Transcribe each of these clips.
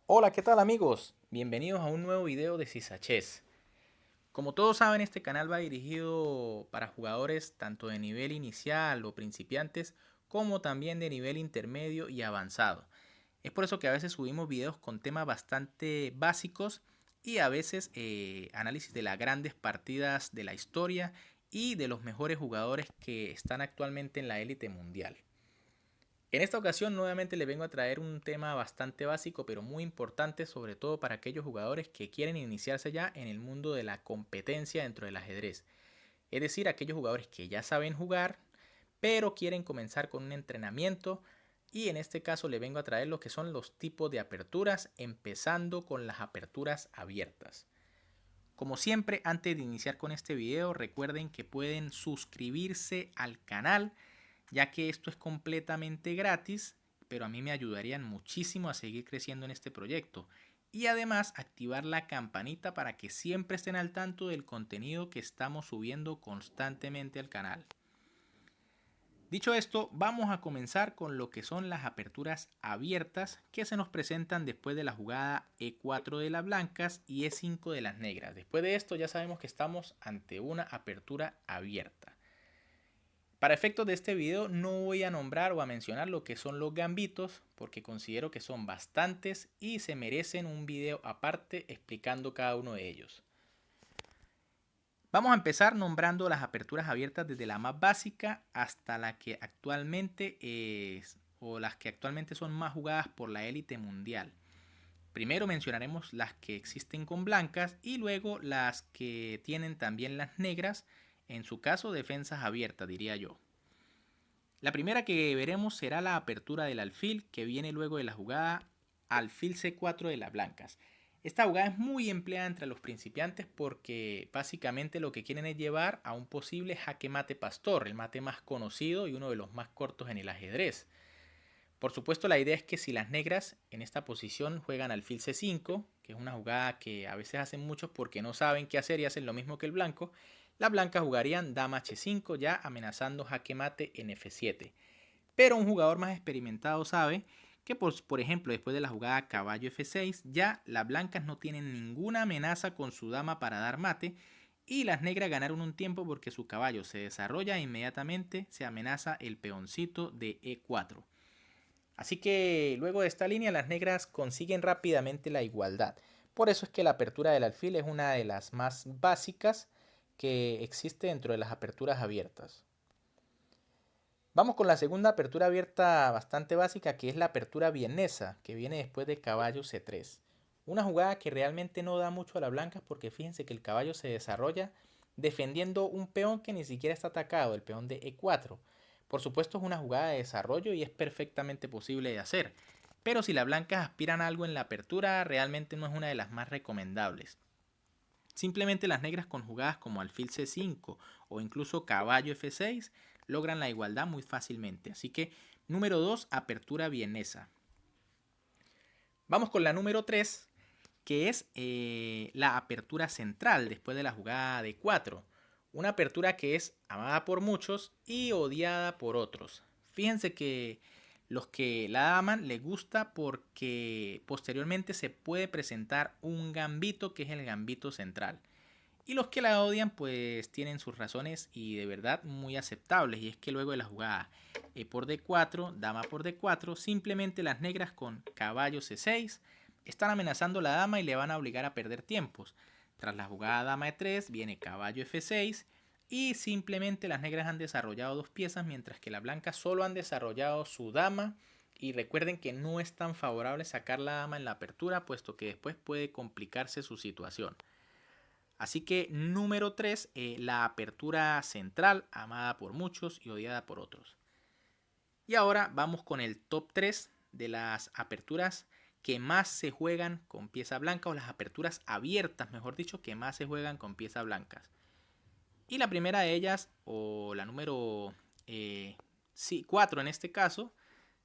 Hola, ¿qué tal amigos? Bienvenidos a un nuevo video de Sisachess. Como todos saben, este canal va dirigido para jugadores tanto de nivel inicial o principiantes, como también de nivel intermedio y avanzado. Es por eso que a veces subimos videos con temas bastante básicos y a veces análisis de las grandes partidas de la historia y de los mejores jugadores que están actualmente en la élite mundial. En esta ocasión nuevamente les vengo a traer un tema bastante básico pero muy importante, sobre todo para aquellos jugadores que quieren iniciarse ya en el mundo de la competencia dentro del ajedrez. Es decir, aquellos jugadores que ya saben jugar pero quieren comenzar con un entrenamiento, y en este caso les vengo a traer lo que son los tipos de aperturas, empezando con las aperturas abiertas. Como siempre, antes de iniciar con este video, recuerden que pueden suscribirse al canal, ya que esto es completamente gratis, pero a mí me ayudarían muchísimo a seguir creciendo en este proyecto. Y además activar la campanita para que siempre estén al tanto del contenido que estamos subiendo constantemente al canal. Dicho esto, vamos a comenzar con lo que son las aperturas abiertas que se nos presentan después de la jugada E4 de las blancas y E5 de las negras. Después de esto ya sabemos que estamos ante una apertura abierta. Para efectos de este video no voy a nombrar o a mencionar lo que son los gambitos, porque considero que son bastantes y se merecen un video aparte explicando cada uno de ellos. Vamos a empezar nombrando las aperturas abiertas desde la más básica hasta la que actualmente es, o las que actualmente son más jugadas por la élite mundial. Primero mencionaremos las que existen con blancas y luego las que tienen también las negras, en su caso defensas abiertas diría yo. La primera que veremos será la apertura del alfil, que viene luego de la jugada alfil C4 de las blancas. Esta jugada es muy empleada entre los principiantes porque básicamente lo que quieren es llevar a un posible jaque mate pastor, el mate más conocido y uno de los más cortos en el ajedrez. Por supuesto, la idea es que si las negras en esta posición juegan alfil C5, que es una jugada que a veces hacen muchos porque no saben qué hacer y hacen lo mismo que el blanco, las blancas jugarían dama H5 ya amenazando jaque mate en F7. Pero un jugador más experimentado sabe que, por ejemplo, después de la jugada caballo F6, ya las blancas no tienen ninguna amenaza con su dama para dar mate y las negras ganaron un tiempo porque su caballo se desarrolla e inmediatamente se amenaza el peoncito de E4. Así que luego de esta línea las negras consiguen rápidamente la igualdad. Por eso es que la apertura del alfil es una de las más básicas que existe dentro de las aperturas abiertas. Vamos con la segunda apertura abierta bastante básica, que es la apertura vienesa, que viene después de caballo C3. Una jugada que realmente no da mucho a las blancas porque fíjense que el caballo se desarrolla defendiendo un peón que ni siquiera está atacado, el peón de E4. Por supuesto es una jugada de desarrollo y es perfectamente posible de hacer, pero si las blancas aspiran a algo en la apertura, realmente no es una de las más recomendables. Simplemente las negras con jugadas como alfil C5 o incluso caballo F6 logran la igualdad muy fácilmente. Así que número 2, apertura vienesa. Vamos con la número 3, que es la apertura central después de la jugada de 4. Una apertura que es amada por muchos y odiada por otros. Fíjense que los que la aman les gusta porque posteriormente se puede presentar un gambito, que es el gambito central. Y los que la odian pues tienen sus razones y de verdad muy aceptables. Y es que luego de la jugada E por D4, dama por D4, simplemente las negras con caballo C6 están amenazando a la dama y le van a obligar a perder tiempos. Tras la jugada dama E3 viene caballo F6 y simplemente las negras han desarrollado dos piezas mientras que las blancas solo han desarrollado su dama. Y recuerden que no es tan favorable sacar la dama en la apertura puesto que después puede complicarse su situación. Así que número 3, la apertura central, amada por muchos y odiada por otros. Y ahora vamos con el top 3 de las aperturas que más se juegan con pieza blanca, o las aperturas abiertas, mejor dicho, que más se juegan con piezas blancas. Y la primera de ellas, o la número 4 en este caso,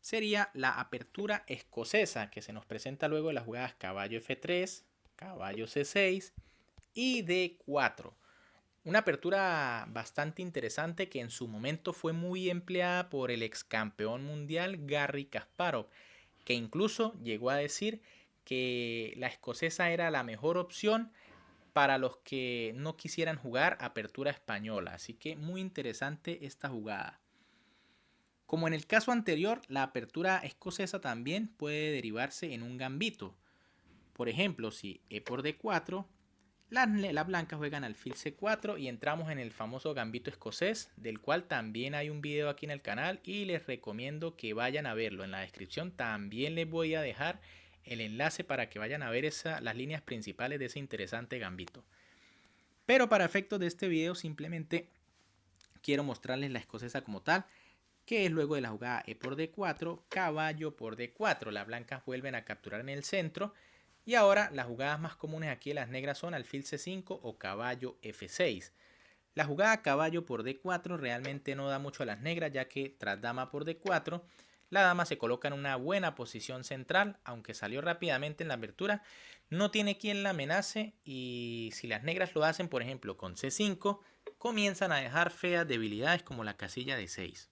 sería la apertura escocesa, que se nos presenta luego de las jugadas caballo F3, caballo C6 y D4. Una apertura bastante interesante que en su momento fue muy empleada por el ex campeón mundial Garry Kasparov, que incluso llegó a decir que la escocesa era la mejor opción para los que no quisieran jugar apertura española. Así que muy interesante esta jugada. Como en el caso anterior, la apertura escocesa también puede derivarse en un gambito. Por ejemplo, si e por d4, las blancas juegan alfil c4 y entramos en el famoso gambito escocés, del cual también hay un video aquí en el canal y les recomiendo que vayan a verlo. En la descripción también les voy a dejar el enlace para que vayan a ver las líneas principales de ese interesante gambito. Pero para efectos de este video simplemente quiero mostrarles la escocesa como tal, que es luego de la jugada e por d4, caballo por d4. Las blancas vuelven a capturar en el centro. Y ahora las jugadas más comunes aquí de las negras son alfil c5 o caballo f6. La jugada caballo por d4 realmente no da mucho a las negras, ya que tras dama por d4, la dama se coloca en una buena posición central, aunque salió rápidamente en la apertura, no tiene quien la amenace y si las negras lo hacen, por ejemplo, con c5, comienzan a dejar feas debilidades como la casilla de 6.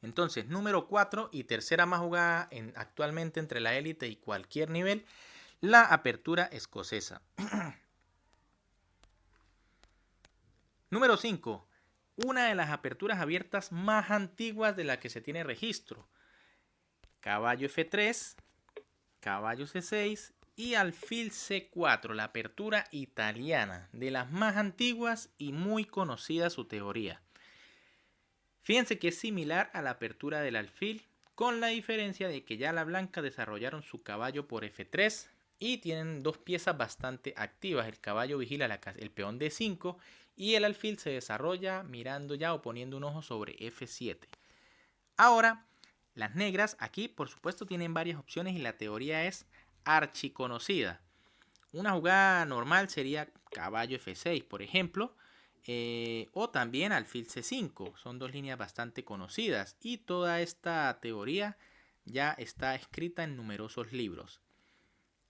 Entonces, número 4 y tercera más jugada actualmente entre la élite y cualquier nivel, la apertura escocesa. Número 5. Una de las aperturas abiertas más antiguas de la que se tiene registro. Caballo F3, caballo C6 y alfil C4, la apertura italiana, de las más antiguas y muy conocida su teoría. Fíjense que es similar a la apertura del alfil, con la diferencia de que ya la blanca desarrollaron su caballo por F3 y tienen dos piezas bastante activas. El caballo vigila el peón D5 y el alfil se desarrolla mirando ya o poniendo un ojo sobre F7. Ahora, las negras aquí por supuesto tienen varias opciones y la teoría es archiconocida. Una jugada normal sería caballo F6, por ejemplo, o también alfil C5. Son dos líneas bastante conocidas y toda esta teoría ya está escrita en numerosos libros.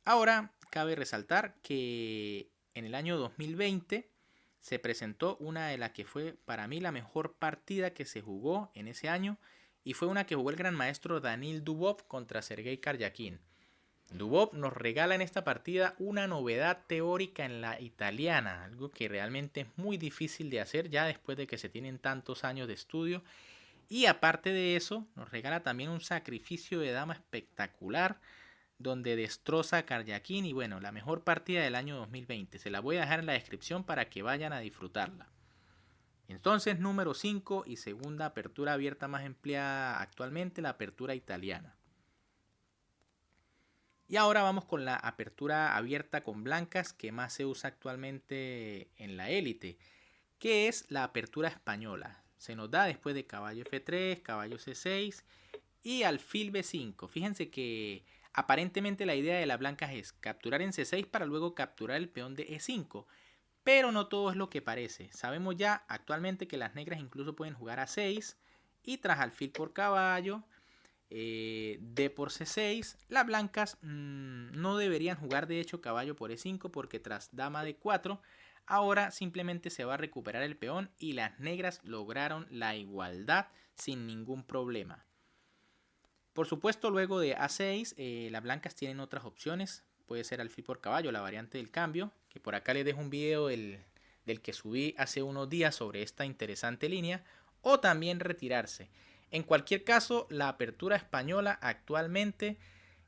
Ahora, cabe resaltar que en el año 2020 se presentó una de las que fue para mí la mejor partida que se jugó en ese año y fue una que jugó el gran maestro Danil Dubov contra Sergei Karjakin. Dubov nos regala en esta partida una novedad teórica en la italiana, algo que realmente es muy difícil de hacer ya después de que se tienen tantos años de estudio. Y aparte de eso, nos regala también un sacrificio de dama espectacular, donde destroza a Karjakin y bueno, la mejor partida del año 2020. Se la voy a dejar en la descripción para que vayan a disfrutarla. Entonces, número 5 y segunda apertura abierta más empleada actualmente, la apertura italiana. Y ahora vamos con la apertura abierta con blancas que más se usa actualmente en la élite, que es la apertura española. Se nos da después de caballo F3, caballo C6 y alfil B5. Fíjense que aparentemente la idea de las blancas es capturar en C6 para luego capturar el peón de E5. Pero no todo es lo que parece. Sabemos ya actualmente que las negras incluso pueden jugar a 6 y tras alfil por caballo, D por C6, las blancas no deberían jugar de hecho caballo por E5 porque tras dama D4 ahora simplemente se va a recuperar el peón y las negras lograron la igualdad sin ningún problema. Por supuesto luego de A6 las blancas tienen otras opciones, puede ser alfil por caballo, la variante del cambio, que por acá les dejo un video del que subí hace unos días sobre esta interesante línea, o también retirarse. En cualquier caso, la apertura española actualmente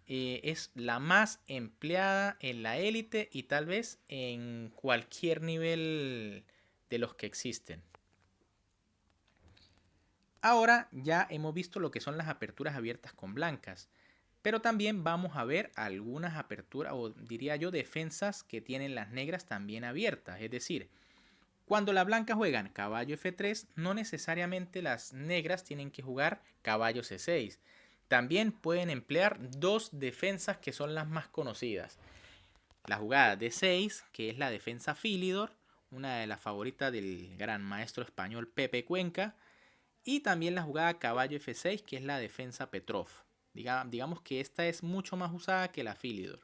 es la más empleada en la élite y tal vez en cualquier nivel de los que existen. Ahora ya hemos visto lo que son las aperturas abiertas con blancas, pero también vamos a ver algunas aperturas o diría yo defensas que tienen las negras también abiertas, es decir, cuando las blancas juegan caballo F3, no necesariamente las negras tienen que jugar caballo C6. También pueden emplear dos defensas que son las más conocidas. La jugada D6, que es la defensa Philidor, una de las favoritas del gran maestro español Pepe Cuenca. Y también la jugada caballo F6, que es la defensa Petrov. Digamos que esta es mucho más usada que la Philidor.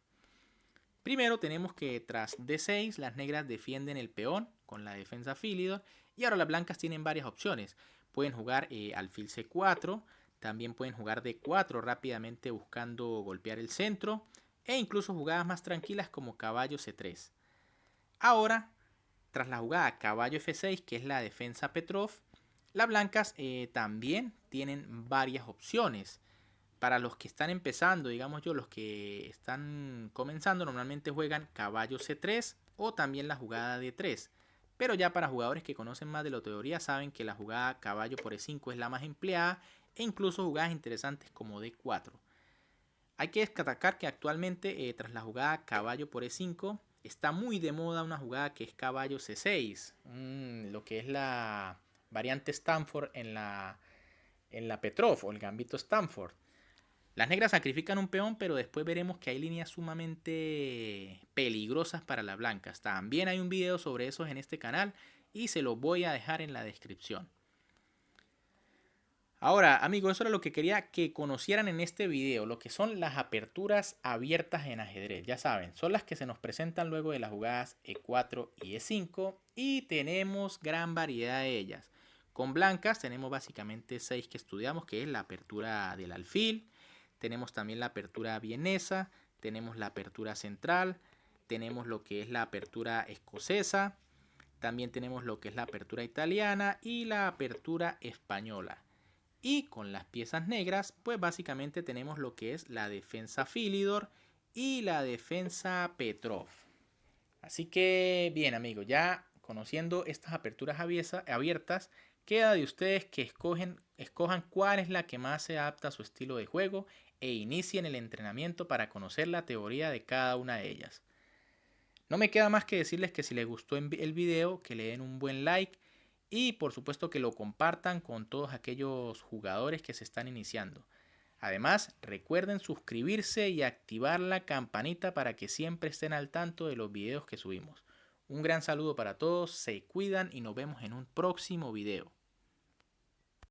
Primero tenemos que tras D6 las negras defienden el peón con la defensa Philidor y ahora las blancas tienen varias opciones. Pueden jugar alfil C4, También pueden jugar D4 rápidamente buscando golpear el centro. E incluso jugadas más tranquilas como caballo C3. Ahora, tras la jugada caballo F6, que es la defensa Petrov, las blancas también tienen varias opciones. Para los que están empezando, digamos yo, los que están comenzando, normalmente juegan caballo C3 o también la jugada D3. Pero ya para jugadores que conocen más de la teoría saben que la jugada caballo por E5 es la más empleada e incluso jugadas interesantes como D4. Hay que destacar que actualmente tras la jugada caballo por E5 está muy de moda una jugada que es caballo C6, lo que es la variante Stanford en la Petrov o el gambito Stanford. Las negras sacrifican un peón, pero después veremos que hay líneas sumamente peligrosas para las blancas. También hay un video sobre eso en este canal y se lo voy a dejar en la descripción. Ahora, amigos, eso era lo que quería que conocieran en este video, lo que son las aperturas abiertas en ajedrez. Ya saben, son las que se nos presentan luego de las jugadas E4 y E5 y tenemos gran variedad de ellas. Con blancas tenemos básicamente 6 que estudiamos, que es la apertura del alfil, tenemos también la apertura vienesa, tenemos la apertura central, tenemos lo que es la apertura escocesa, también tenemos lo que es la apertura italiana y la apertura española. Y con las piezas negras, pues básicamente tenemos lo que es la defensa Philidor y la defensa Petrov. Así que bien amigos, ya conociendo estas aperturas abiertas, queda de ustedes que escojan cuál es la que más se adapta a su estilo de juego e inicien el entrenamiento para conocer la teoría de cada una de ellas. No me queda más que decirles que si les gustó el video, que le den un buen like y por supuesto que lo compartan con todos aquellos jugadores que se están iniciando. Además, recuerden suscribirse y activar la campanita para que siempre estén al tanto de los videos que subimos. Un gran saludo para todos, se cuidan y nos vemos en un próximo video.